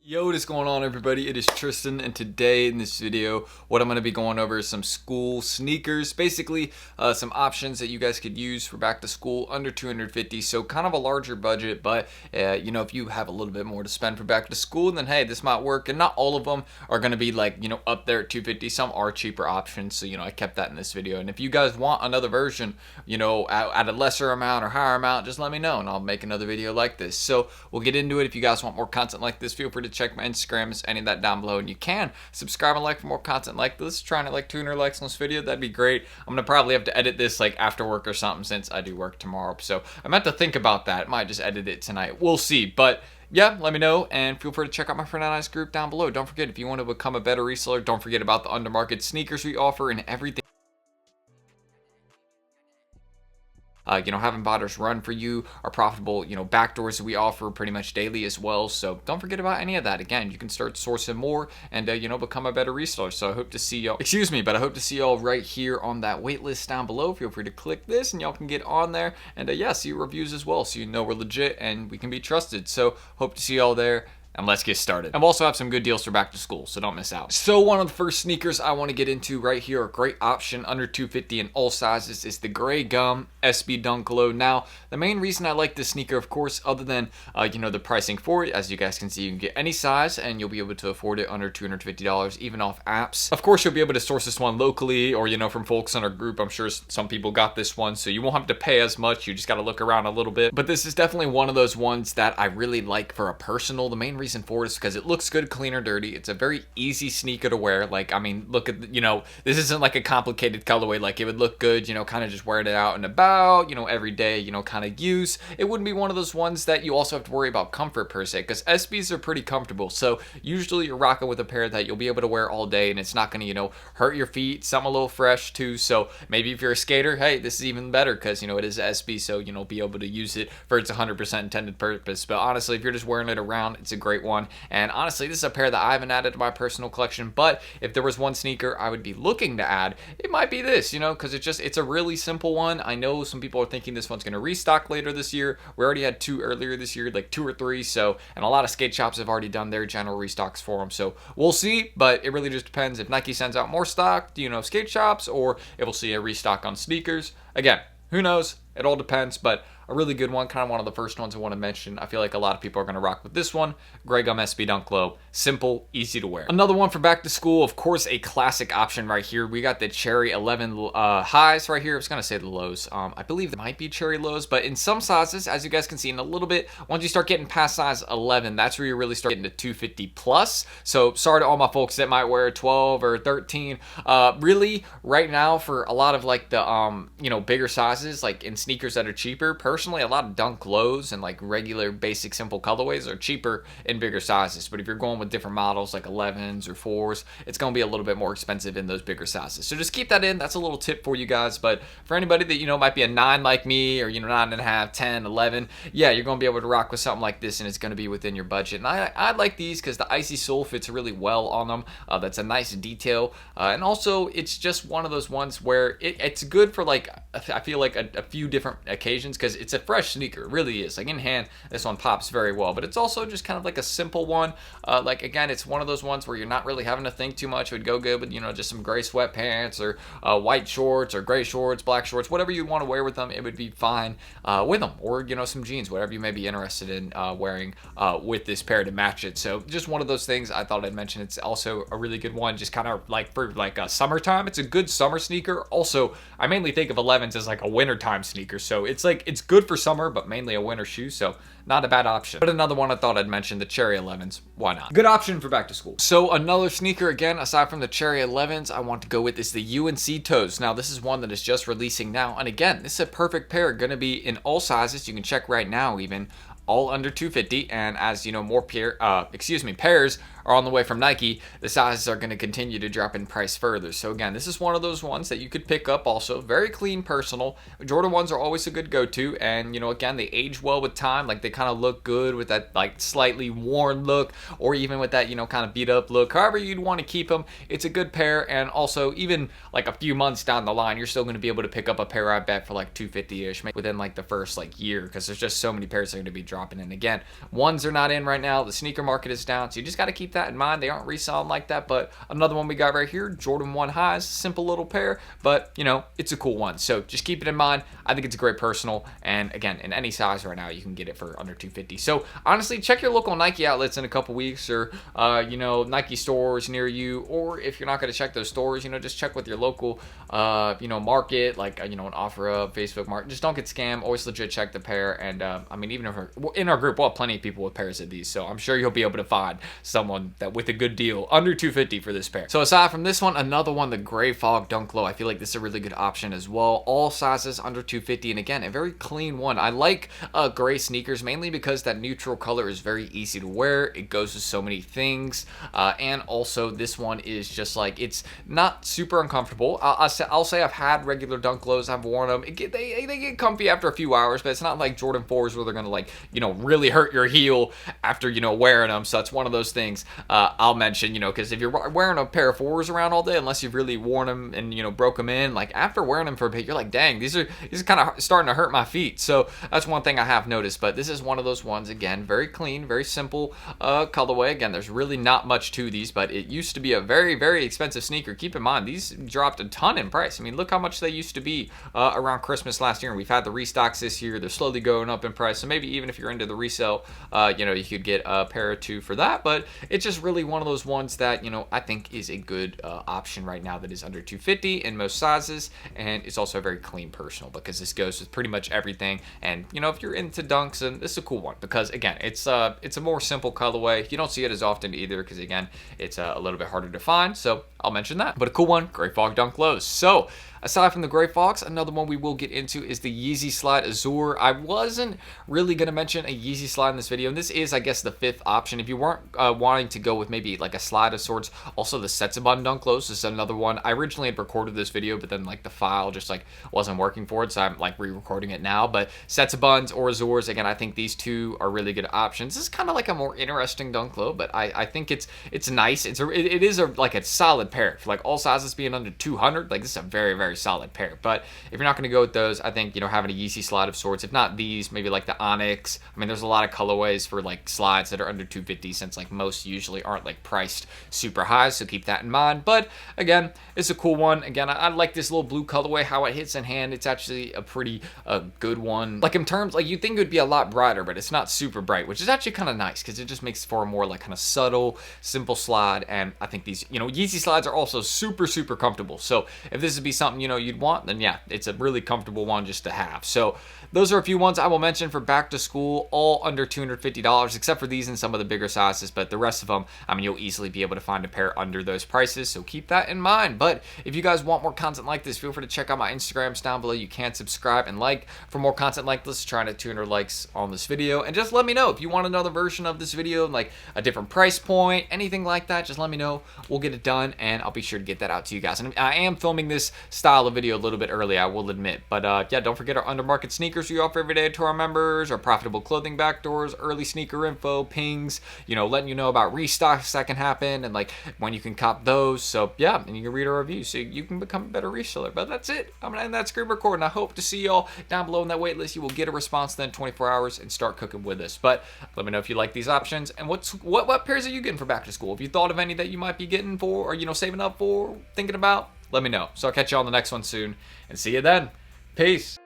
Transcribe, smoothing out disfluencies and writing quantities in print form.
Yo, what is going on, everybody? It is Tristan, and today in this video, what I'm going to be going over is some school sneakers. Basically, some options that you guys could use for back to school under $250. So kind of a larger budget, but if you have a little bit more to spend for back to school, then hey, this might work. And not all of them are going to be like, up there at $250. Some are cheaper options. So, I kept that in this video. And if you guys want another version, at a lesser amount or higher amount, just let me know and I'll make another video like this. So we'll get into it. If you guys want more content like this, feel free to check my Instagrams, any of that down below, and you can subscribe and like for more content like this. Trying to like 200 likes on this video, that'd be great. I'm gonna probably have to edit this like after work or something since I do work tomorrow, so I meant to think about that. Might just edit it tonight, we'll see. But yeah, let me know, and feel free to check out my friend and I's group down below. Don't forget, if you want to become a better reseller, don't forget about the undermarket sneakers we offer and everything. Having botters run for you, our profitable, backdoors that we offer pretty much daily as well. So don't forget about any of that. Again, you can start sourcing more and, become a better reseller. So I hope to see y'all, I hope to see y'all right here on that wait list down below. Feel free to click this and y'all can get on there and, see reviews as well. So we're legit and we can be trusted. So hope to see y'all there. And let's get started. I also have some good deals for back to school, so don't miss out. So one of the first sneakers I want to get into right here, a great option under $250 in all sizes, is the gray gum SB Dunk Low. Now, the main reason I like this sneaker, of course, other than the pricing for it, as you guys can see, you can get any size and you'll be able to afford it under $250, even off apps. Of course, you'll be able to source this one locally or from folks in our group. I'm sure some people got this one, so you won't have to pay as much. You just got to look around a little bit. But this is definitely one of those ones that I really like for a personal. The main reason for it is because it looks good, clean or dirty. It's a very easy sneaker to wear. Look at, this isn't like a complicated colorway. Like, it would look good, kind of just wearing it out and about, every day, kind of use. It wouldn't be one of those ones that you also have to worry about comfort per se, because SBs are pretty comfortable. So usually you're rocking with a pair that you'll be able to wear all day and it's not going to, hurt your feet. Some a little fresh too. So maybe if you're a skater, hey, this is even better because, it is SB. So, be able to use it for its 100% intended purpose. But honestly, if you're just wearing it around, it's a great one. And honestly, this is a pair that I haven't added to my personal collection, but if there was one sneaker I would be looking to add, it might be this, because it's a really simple one. I know some people are thinking this one's going to restock later this year. We already had two earlier this year, like 2 or 3, and a lot of skate shops have already done their general restocks for them, so we'll see. But it really just depends if Nike sends out more stock, skate shops, or if we'll see a restock on sneakers. Again, who knows? It all depends, but a really good one, kind of one of the first ones I want to mention. I feel like a lot of people are going to rock with this one. Gray Gum SB Dunk Low. Simple, easy to wear. Another one for back to school, of course, a classic option right here. We got the Cherry 11 highs right here. I was going to say the lows. I believe there might be Cherry lows, but in some sizes, as you guys can see in a little bit, once you start getting past size 11, that's where you really start getting to 250 plus. So sorry to all my folks that might wear 12 or 13. Really, right now, for a lot of like the, bigger sizes, like in sneakers that are cheaper, personally, a lot of Dunk Lows and like regular basic simple colorways are cheaper in bigger sizes. But if you're going with different models like 11s or 4s, it's going to be a little bit more expensive in those bigger sizes. So just keep that in. That's a little tip for you guys. But for anybody that, might be a 9 like me, or, 9.5, 10, 11, yeah, you're going to be able to rock with something like this and it's going to be within your budget. And I like these because the icy sole fits really well on them. That's a nice detail. And also, it's just one of those ones where it's good for like, I feel like a few different occasions because it's a fresh sneaker. It really is. Like in hand, this one pops very well, but it's also just kind of like a simple one. Again, it's one of those ones where you're not really having to think too much. It would go good with, just some gray sweatpants or white shorts or gray shorts, black shorts, whatever you want to wear with them, it would be fine with them. Or, some jeans, whatever you may be interested in wearing with this pair to match it. So just one of those things I thought I'd mention. It's also a really good one, just kind of like for like a summertime. It's a good summer sneaker. Also, I mainly think of 11s as like a wintertime sneaker. So it's good for summer, but mainly a winter shoe, so not a bad option. But another one I thought I'd mention, the Cherry 11s. Why not? Good option for back to school. So another sneaker, again, aside from the Cherry 11s, I want to go with is the UNC Toast. Now, this is one that is just releasing now, and again, this is a perfect pair. Going to be in all sizes. You can check right now, even all under 250, and as more pairs are on the way from Nike, the sizes are going to continue to drop in price further. So again, this is one of those ones that you could pick up. Also very clean, personal. Jordan 1s are always a good go-to, and again, they age well with time. Like, they kind of look good with that like slightly worn look, or even with that kind of beat up look. However you'd want to keep them, it's a good pair. And also, even like a few months down the line, you're still going to be able to pick up a pair, I bet, for like 250-ish within like the first like year, because there's just so many pairs that are going to be dropping dropping in. Again, ones are not in right now. The sneaker market is down, so you just got to keep that in mind. They aren't reselling like that. But another one we got right here, Jordan 1 highs, simple little pair, but you know, it's a cool one. So just keep it in mind. I think it's a great personal, and again, in any size right now, you can get it for under $250. So honestly, check your local Nike outlets in a couple weeks, or you know, Nike stores near you, or if you're not going to check those stores, you know, just check with your local you know, market, like you know, an OfferUp, Facebook Market. Just don't get scammed. Always legit check the pair. And I mean, even if in our group, we'll have plenty of people with pairs of these, so I'm sure you'll be able to find someone that with a good deal under $250 for this pair. So aside from this one, another one, the Gray Fog Dunk Low, I feel like this is a really good option as well. All sizes under $250, and again, a very clean one. I like gray sneakers mainly because that neutral color is very easy to wear. It goes with so many things, and also this one is just like, it's not super uncomfortable. I'll say I've had regular Dunk Lows. I've worn them. They get comfy after a few hours, but it's not like Jordan 4s where they're gonna, like, you know, really hurt your heel after, you know, wearing them. So it's one of those things I'll mention, you know, because if you're wearing a pair of 4s around all day, unless you've really worn them and, you know, broke them in, like after wearing them for a bit, you're like, dang, these are kind of starting to hurt my feet. So that's one thing I have noticed. But this is one of those ones, again, very clean, very simple colorway. Again, there's really not much to these, but it used to be a very, very expensive sneaker. Keep in mind, these dropped a ton in price. I mean, look how much they used to be around Christmas last year, and we've had the restocks this year. They're slowly going up in price. So maybe even if you're into the resale, you know, you could get a pair or two for that. But it's just really one of those ones that, you know, I think is a good option right now that is under $250 in most sizes, and it's also a very clean personal because this goes with pretty much everything. And you know, if you're into dunks, and this is a cool one because again, it's a more simple colorway. You don't see it as often either because again, it's a little bit harder to find. So I'll mention that. But a cool one, Gray Fog Dunk Lows. So aside from the Gray Fogs, another one we will get into is the Yeezy Slide Azure. I wasn't really going to mention a Yeezy Slide in this video, and this is, I guess, the fifth option. If you weren't wanting to go with maybe like a slide of sorts, also the Setsubun Dunk Lows is another one. I originally had recorded this video, but then like the file just like wasn't working for it, so I'm like re-recording it now. But Setsubuns or Azures, again, I think these two are really good options. This is kind of like a more interesting Dunk Low, but I think it's nice. It is like a solid pair. For like all sizes being under 200, like this is a very, very solid pair. But if you're not going to go with those, I think, you know, having a Yeezy Slide of sorts, if not these, maybe like the Onyx. I mean, there's a lot of colorways for like slides that are under 250, since like most usually aren't like priced super high, so keep that in mind. But again, it's a cool one. Again, I like this little blue colorway, how it hits in hand. It's actually a pretty good one. Like in terms, like you think it would be a lot brighter, but it's not super bright, which is actually kind of nice because it just makes for a more like kind of subtle, simple slide. And I think these, you know, Yeezy Slides are also super, super comfortable. So if this would be something, you know, you'd want, then yeah, it's a really comfortable one just to have. So those are a few ones I will mention for back to school, all under $250, except for these in some of the bigger sizes. But the rest of them, I mean, you'll easily be able to find a pair under those prices. So keep that in mind. But if you guys want more content like this, feel free to check out my Instagrams down below. You can subscribe and like for more content like this. Trying to 200 likes on this video. And just let me know if you want another version of this video, like a different price point, anything like that. Just let me know. We'll get it done, and I'll be sure to get that out to you guys. And I am filming this style of video a little bit early, I will admit. But yeah, don't forget our undermarket sneakers we offer every day to our members, our profitable clothing backdoors, early sneaker info, pings, you know, letting you know about restocks that can happen and like when you can cop those. So yeah, and you can read our reviews so you can become a better reseller. But that's it. I'm gonna end that screen recording. I hope to see y'all down below in that wait list. You will get a response then 24 hours and start cooking with us. But let me know if you like these options and what pairs are you getting for back to school? If you thought of any that you might be getting for, or you know, saving up for, thinking about, let me know. So I'll catch you on the next one soon, and see you then. Peace.